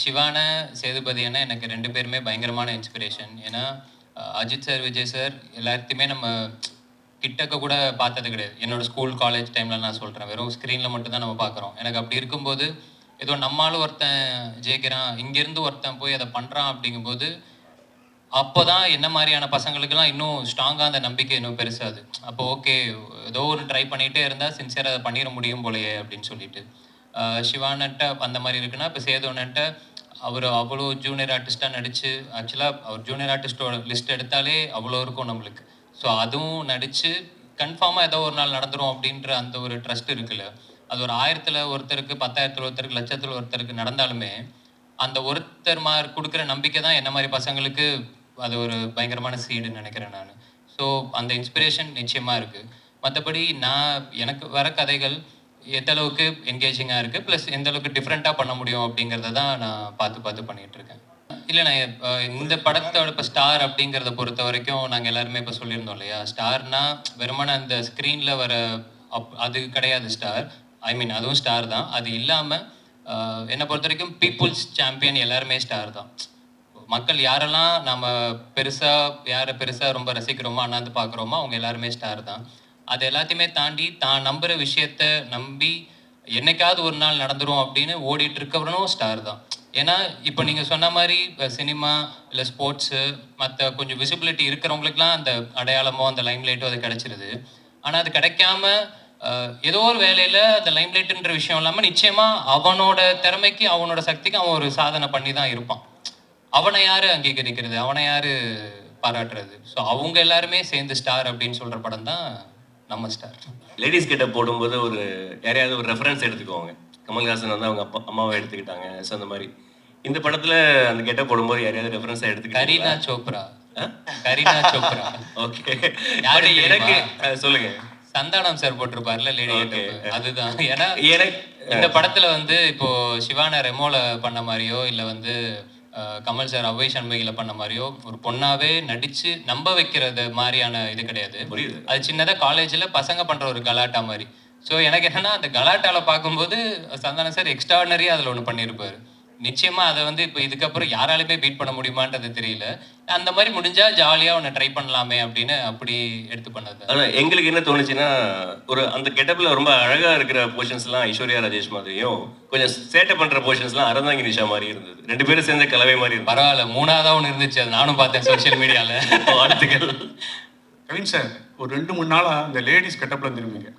சிவான, சேதுபதி அண்ணா எனக்கு 2 பேருமே பயங்கரமான இன்ஸ்பிரேஷன். ஏன்னா, அஜித் சார், விஜய் சார் எல்லாத்தையுமே நம்ம கிட்டக்க கூட பார்த்தது கிடையாது. என்னோட ஸ்கூல், காலேஜ் டைம்ல நான் சொல்றேன். வெறும் ஸ்க்ரீன்ல மட்டும் தான் நம்ம பார்க்குறோம். எனக்கு அப்படி இருக்கும்போது, ஏதோ நம்மாலும் ஒருத்தன் ஜெயிக்கிறான், இங்கேருந்து ஒருத்தன் போய் அத பண்றான் அப்படிங்கும்போது, அப்போதான் என்ன மாரியான பசங்களுக்கெல்லாம் இன்னும் ஸ்ட்ராங்கா அந்த நம்பிக்கை இன்னும் பெருசாது. அப்போ ஓகே, ஏதோ ஒண்ணு ட்ரை பண்ணிட்டே இருந்தா சின்சியரா அத பண்ணிற முடியும் போலயே அப்படின்னு சொல்லிட்டு. சிவானன்ட்ட அந்த மாரி இருக்குன்னா, இப்ப சேது அண்ணன்ட்ட அவரு அவ்வளோ ஜூனியர் ஆர்டிஸ்ட்டா நடிச்சு, ஆக்சுவலா அவர் ஜூனியர் ஆர்டிஸ்ட்டோட லிஸ்ட் எடுத்தாலே அவ்வளோ இருக்கும் நம்மளுக்கு. ஸோ அதுவும் நடிச்சு, கன்ஃபார்மா ஏதோ ஒரு நாள் நடந்துரும் அப்படின்ற அந்த ஒரு ட்ரஸ்ட் இருக்குல்ல. அது ஒரு 1000த்துல ஒருத்தருக்கு, 10,000த்துல ஒருத்தருக்கு, லட்சத்துல ஒருத்தருக்கு நடந்தாலுமே, அந்த ஒருத்தர் குடுக்குற நம்பிக்கை தான் என்ன மாரி பசங்களுக்கு அது ஒரு பயங்கரமான சீடுன்னு நெனைக்கிறேன் நானு. ஸோ அந்த இன்ஸ்பிரேஷன் நிச்சயமா இருக்கு. மத்தபடி எனக்கு வர கதைகள் எந்த அளவுக்கு என்கேஜிங்கா இருக்கு, பிளஸ் எந்த அளவுக்கு டிஃபரெண்ட்டா பண்ண முடியும் அப்படிங்கிறத தான் நான் பார்த்து பார்த்து பண்ணிட்டு இருக்கேன். இல்ல நான் இந்த படத்தோட இப்ப ஸ்டார் அப்படிங்கிறத பொறுத்தவரைக்கும் நாங்க எல்லாருமே இப்ப சொல்லியிருந்தோம் இல்லையா? ஸ்டார்னா வெறுமனே அந்த ஸ்க்ரீன்ல வர அது கிடையாது ஸ்டார். ஐ மீன் அதுவும் ஸ்டார் தான். அது இல்லாம என்ன பொறுத்தவரைக்கும் பீப்புள்ஸ் சாம்பியன் எல்லாருமே ஸ்டார் தான். மக்கள் யாரெல்லாம் நம்ம யார பெருசா ரொம்ப ரசிக்கிறோமோ, அண்ணாந்து பார்க்குறோமோ, அவங்க எல்லாருமே ஸ்டார் தான். அது எல்லாத்தையுமே தாண்டி தான் நம்புற விஷயத்த நம்பி, என்னைக்காவது ஒரு நாள் நடந்துரும் அப்படின்னு ஓடிட்டு இருக்கவனும் ஸ்டார் தான். ஏன்னா, இப்ப நீங்க சொன்ன மாரி சினிமா, இல்ல ஸ்போர்ட்ஸு, மத்த கொஞ்சம் விசிபிலிட்டி இருக்கிறவங்களுக்குலாம் அந்த அடையாளமோ, அந்த லைம்லைட்டோ அது கிடைச்சிருது. ஆனா அது கிடைக்காம, ஏதோ ஒரு வேலையில அந்த லைம்லைட்ன்ற விஷயம் இல்லாம, நிச்சயமா அவனோட திறமைக்கு, அவனோட சக்திக்கு அவன் ஒரு சாதனை பண்ணி தான் இருப்பான். அவனை யாரு அங்கீகரிக்கிறது? அவனை யாரு பாராட்டுறது? ஸோ அவங்க எல்லாருமே சேர்ந்து ஸ்டார் அப்படின்னு சொல்ற படம் தான் நம்ம ஸ்டார். லேடிஸ் கெட்டப் போடும்போது யாரையாவது ஒரு ரெஃபரன்ஸ் எடுத்துக்குவாங்க. கமல்ஹாசன் வந்து அவங்க அம்மாவை எடுத்துக்கிட்டாங்க. ஸோ அந்த மாதிரி. இந்த படத்துல அந்த கெட்டப் போடும்போது யாரையாவது ரெஃபரன்ஸா கரீனா எடுத்துக்கிட்டீங்களா? சோப்ரா. கரீனா சோப்ரா. ஓகே. யாரு பட் எனக்கு தெரியுமா? சொல்லுங்க. சந்தானம் சார் போட்டிருப்பார்ல லேடி ஓகே. கெட்டப். அதுதான். ஏன்னா எனக்கு இந்த படத்துல வந்து இப்போ சிவான ரெமோல பண்ண மாரியோ, இல்ல வந்து கமல் சார் அவ்வை சண்முகில பண்ண மாரியோ, ஒரு பொண்ணாவே நடிச்சு நம்ப வைக்கிறது மாரியான இது கிடையாது. புரியுது. அது சின்னதா காலேஜ்ல பசங்க பண்ற ஒரு கலாட்டா மாரி. ஸோ எனக்கு என்னன்னா, அந்த கலாட்டால பார்க்கும்போது சந்தானம் சார் எக்ஸ்ட்ரார்டினரியா அதுல ஒண்ணு பண்ணியிருப்பாரு. நிச்சயமா அத வந்து இப்ப இதுக்கப்புறம் யாராலுமே பீட் பண்ண முடியுமான்றது தெரியல. அந்த மாரி முடிஞ்சா ஜாலியா ஒண்ணு ட்ரை பண்ணலாமே அப்படின்னு அப்படி எடுத்து பண்ணது. ஆனா எங்களுக்கு என்ன தோணுச்சுன்னா, அந்த கெட்டப்ல ரொம்ப அழகா இருக்கிற போர்ஷன்ஸ்லாம் ஐஸ்வர்யா ராஜேஷ் மாதிரியும், கொஞ்சம் சேட்டை பண்ற போர்ஷன்ஸ்லாம் அறந்தாங்கி நிஷா மாரி இருந்தது. 2 பேரும் சேர்ந்த கலவை மாரி இருந்தது. பரவால்ல. 3வதா ஒண்ணு இருந்துச்சு. அது நானும் பார்த்தேன் சோசியல் மீடியால. வாழ்த்துக்கள். கவின் சார், ஒரு 2, 3 நாளா இந்த லேடீஸ் கெட்டப்ல இருந்திருப்பீங்க.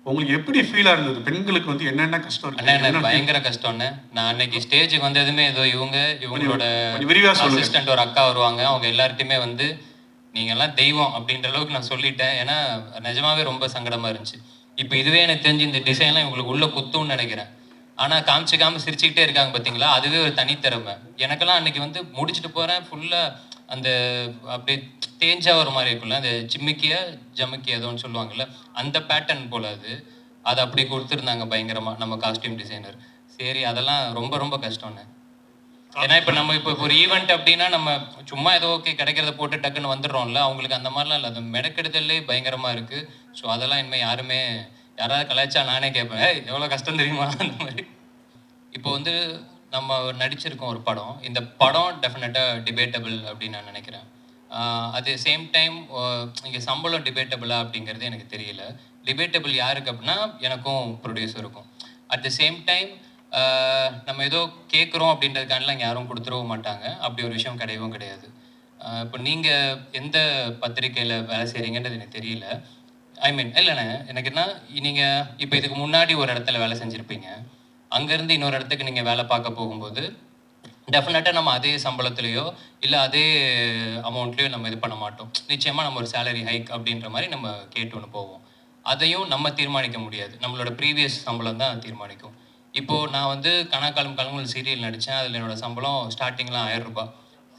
உங்களுக்கு எப்படி ஃபீலா இருந்தது? பெண்களுக்கு வந்து என்னென்ன கஷ்டம் இருக்கு? அண்ணே, எனக்கு என்ன பயங்கர கஷ்டம்ண்ணே. நான் அன்னைக்கு ஸ்டேஜுக்கு வந்ததுமே ஏதோ இவங்களோட கொஞ்சம் விரிவா சொல்லுங்க. அசிஸ்டன்ட் ஒரு அக்கா வருவாங்க. அவங்க எல்லார்ட்டயுமே வந்து, "நீங்கலாம் தெய்வம்" அப்படின்ற அளவுக்கு நான் சொல்லிட்டேன். ஏன்னா, நிஜமாவே ரொம்ப சங்கடமா இருந்துச்சு. இப்ப இதுவே எனக்கு தெரிஞ்சு இந்த டிசைன்லாம் இவங்களுக்கு உள்ள குத்தும்னு நெனைக்கிறேன். ஆனா காமிச்சுக்காம சிரிச்சுக்கிட்டே இருக்காங்க பார்த்தீங்களா? அதுவே ஒரு தனித்திறமை. எனக்கெல்லாம் அன்னைக்கு வந்து முடிச்சுட்டு போறேன். ஃபுல்லா அந்த அப்படியே தேஞ்சா ஒரு மாரி இருக்கும்ல. அந்த ஜிமிக்கியா, ஜமுக்கியா ஏதோ ஒண்ணு சொல்லுவாங்கல்ல. அந்த பேட்டர்ன் போல அது. அத அப்படி குடுத்துருந்தாங்க பயங்கரமா, நம்ம காஸ்டியூம் டிசைனர். சரி அதெல்லாம் ரொம்ப ரொம்ப கஷ்டம்ண்ணே. ஏன்னா இப்ப ஒரு ஈவென்ட் அப்படின்னா, நம்ம சும்மா ஏதோ ஓகே கிடைக்கிறத போட்டு டக்குன்னு வந்துடுறோம்ல. அவங்களுக்கு அந்த மாரிலாம் இல்ல. அது மெனக்கெடுதலே பயங்கரமா இருக்கு. ஸோ அதெல்லாம் இனிமே யாராவது கலாய்ச்சா நானே கேட்பேன். "ஏய் எவ்வளோ கஷ்டம் தெரியுமா?" அந்த மாரி. இப்போ வந்து நம்ம நடிச்சிருக்கோம் ஒரு படம். இந்த படம் டெஃபினட்டா டிபேட்டபிள் அப்படின்னு நான் நினைக்கிறேன். அட் சேம் டைம் இங்க சம்பளம் டிபேட்டபிளா அப்படிங்கிறது எனக்கு தெரியல. டிபேட்டபிள் யாருக்கு அப்படின்னா, எனக்கும் ப்ரொடியூசருக்கும். அட் த சேம் டைம் நம்ம ஏதோ கேட்குறோம் அப்படின்றதுக்காண்டிலாம் யாரும் குடுத்துறவும் மாட்டாங்க. அப்படி ஒரு விஷயம் கிடையவும் கிடையாது. இப்போ நீங்க எந்த பத்திரிக்கையில வேலை செய்றீங்கன்றது எனக்கு தெரியல. ஐ மீன் இல்லண்ணே, எனக்கு என்ன, நீங்க இப்ப இதுக்கு முன்னாடி ஒரு இடத்துல வேலை செஞ்சிருப்பீங்க. அங்கருந்து இன்னொரு இடத்துக்கு நீங்க வேலை பார்க்க போகும்போது, டெஃபினட்டா நம்ம அதே சம்பளத்திலயோ, இல்ல அதே அமௌண்ட்லயோ நம்ம இது பண்ண மாட்டோம். நிச்சயமா நம்ம ஒரு சேலரி ஹைக் அப்படின்ற மாரி நம்ம கேட்டு ஒண்ணு போவோம். அதையும் நம்ம தீர்மானிக்க முடியாது. நம்மளோட ப்ரீவியஸ் சம்பளம் தான் தீர்மானிக்கும். இப்போ நான் வந்து கனாக்காலம் கலங்கல் சீரியல் நடிச்சேன். அதுல என்னோட சம்பளம் ஸ்டார்ட்டிங்ல ரூ. 1000.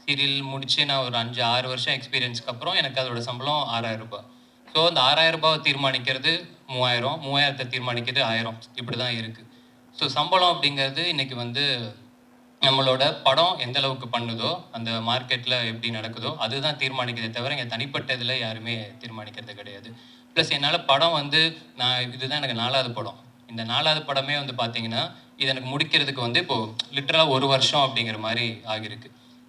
சீரியல் முடிச்சு நான் ஒரு 5, 6 வருஷம் எக்ஸ்பீரியன்ஸ்க்கு அப்புறம் எனக்கு அதோட சம்பளம் ரூ. 6000. ஸோ அந்த ரூ. 6000 தீர்மானிக்கிறது 3000, 3000 தீர்மானிக்கிறது 1000. இப்படி தான் இருக்கு. ஸோ சம்பளம் அப்படிங்கிறது இன்னைக்கு வந்து நம்மளோட படம் எந்த அளவுக்கு பண்ணுதோ, அந்த மார்க்கெட்ல எப்படி நடக்குதோ, அதுதான் தீர்மானிக்குதே தவிர, இங்க தனிப்பட்ட இதுல யாருமே தீர்மானிக்கிறது கிடையாது. பிளஸ் என்னால படம் வந்து இதுதான் எனக்கு 4வது படம். இந்த 4வது படமே வந்து பார்த்தீங்கன்னா இது எனக்கு முடிக்கிறதுக்கு வந்து இப்போது லிட்டரலாக 1 வருஷம் அப்படிங்கிற மாதிரி ஆகியிருக்கு.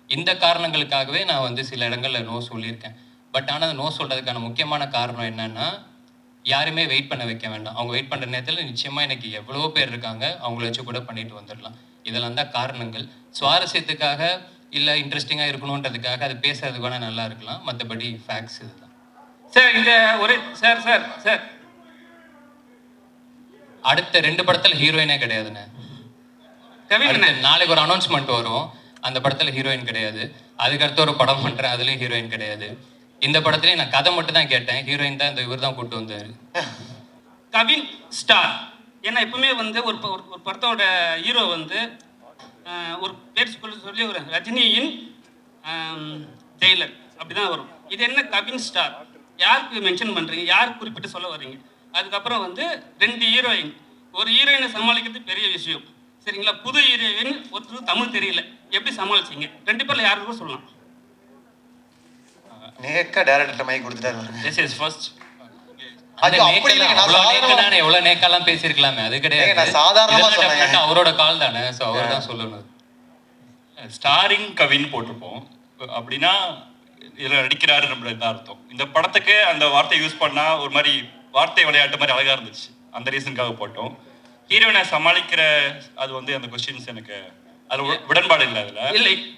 இந்த காரணங்களுக்காகவே நான் வந்து சில இடங்களில் நோ சொல்லியிருக்கேன். பட் ஆனால் அந்த நோ சொல்கிறதுக்கான முக்கியமான காரணம் என்னன்னா, யாருமே வெயிட் பண்ண வைக்க வேண்டாம். அவங்க வெயிட் பண்ணுற நேரத்தில் நிச்சயமாக எனக்கு எவ்வளோ பேர் இருக்காங்க, அவங்கள வச்சு கூட பண்ணிட்டு வந்துடலாம். இதெல்லாம் தான் காரணங்கள். சுவாரஸ்யத்துக்காக இல்லை இன்ட்ரெஸ்டிங்காக இருக்கணுன்றதுக்காக அது பேசுறதுக்கு வேணால் நல்லா இருக்கலாம். மற்றபடி ஃபேக்ட்ஸ் இதுதான். சார் இந்த ஒரு சார் சார் சார் அடுத்த 2 படத்தில் ஹீரோயினே கிடையாதுண்ணே. கவின் அடுத்த நாளைக்கு ஒரு அனௌன்ஸ்மெண்ட் வரும். அந்த படத்தில் ஹீரோயின் கிடையாது. அதுக்கடுத்து ஒரு படம் பண்ணுறேன், அதுலேயும் ஹீரோயின் கிடையாது. இந்த படத்துலேயும் நான் கதை மட்டும் தான் கேட்டேன். ஹீரோயின் தான் இந்த இவர் தான் கூப்பிட்டு வந்தார். கவின் ஸ்டார். ஏன்னா எப்பவுமே வந்து ஒரு படத்தோட ஹீரோ வந்து ஒரு பேர் சொல்லி ஒரு ரஜினியின் ஜெயிலர் அப்படிதான் வரும். இது என்ன கவின் ஸ்டார்? யாருக்கு மென்ஷன் பண்றீங்க? யார் குறிப்பிட்டு சொல்ல வர்றீங்க? அதுக்கப்புறம் வந்து 2 ஹீரோயின். ஒரு ஹீரோயினை சமாளிக்கிறது பெரிய விஷயம் சரிங்களா? புது ஹீரோயின் ஒருத்தருக்கு தமிழ் தெரியல, எப்படி சமாளிச்சீங்க? 2 பேர்ல யாருக்கும் சொல்லலாம். நேக்கா டைரக்டர் மைக் கொடுத்துட்டாரு. This is first. அந்த ஐயோ, அப்படி இல்லைங்க, நான் சாதாரணமா- எவ்வளவு நேக்கெல்லாம் பேசியிருக்கலாமே, அது ஏங்க, கிடையாது. நான் சாதாரணமா இதெல்லாம் சொன்னேங்க. definitely அவரோட கால் தானே, ஸோ அவர் தான் சொல்லணும். ஸ்டாரிங் கவின் போட்டிருப்போம். அப்படின்னா இதில் நடிக்கிறாரு நம்மளுக்கு தான் அர்த்தம். இந்த படத்துக்கு அந்த வார்த்தை யூஸ் பண்ணா ஒரு மாதிரி வார்த்தை விளையாட்டு மாதிரி அழகா இருந்துச்சு. அந்த ரீசனுக்காக போட்டோம். ஹீரோயினை சமாளிக்கிற அது வந்து அந்த கொஸ்டின்ஸ் எனக்கு அது உடன்பாடு இல்லை. அதில் இல்லை